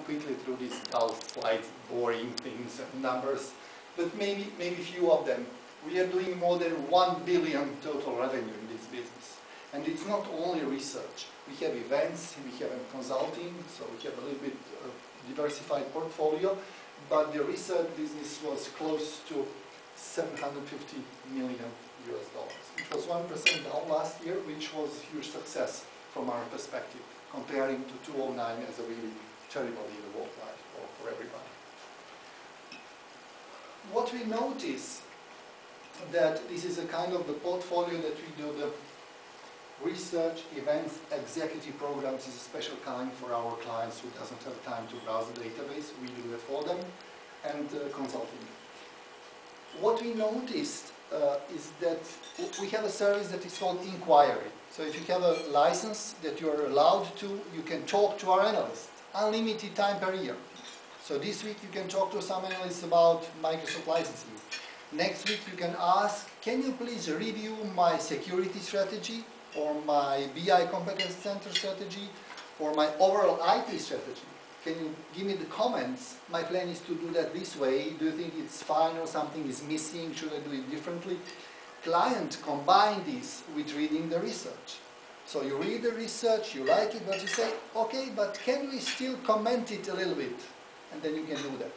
quickly through these dull slides, boring things and numbers, but maybe few of them. We are doing more than 1 billion total revenue in this business. And it's not only research. We have events, we have consulting, so we have a little bit diversified portfolio, but the research business was close to 750 million US dollars. It was 1% down last year, which was a huge success from our perspective, comparing to 2009 as a really terrible year worldwide for everybody. What we notice that this is a kind of the portfolio that we do the research, events, executive programs is a special kind for our clients who doesn't have time to browse the database. We do it for them, and consulting. What we noticed is that we have a service that is called inquiry. So if you have a license that you are allowed to, you can talk to our analysts, unlimited time per year. So this week you can talk to some analysts about Microsoft licensing. Next week you can ask, can you please review my security strategy, or my BI competence center strategy, or my overall IT strategy? Can you give me the comments? My plan is to do that this way. Do you think it's fine or something is missing? Should I do it differently? Client combine this with reading the research. So you read the research, you like it, but you say, okay, but can we still comment it a little bit? And then you can do that.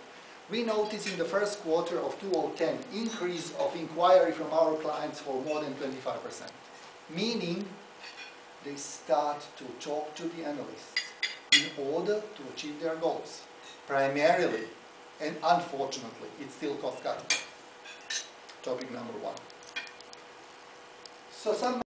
We noticed in the first quarter of 2010 increase of inquiry from our clients for more than 25%. Meaning they start to talk to the analysts in order to achieve their goals. Primarily, and unfortunately, it's still cost cutting. Topic number one. So some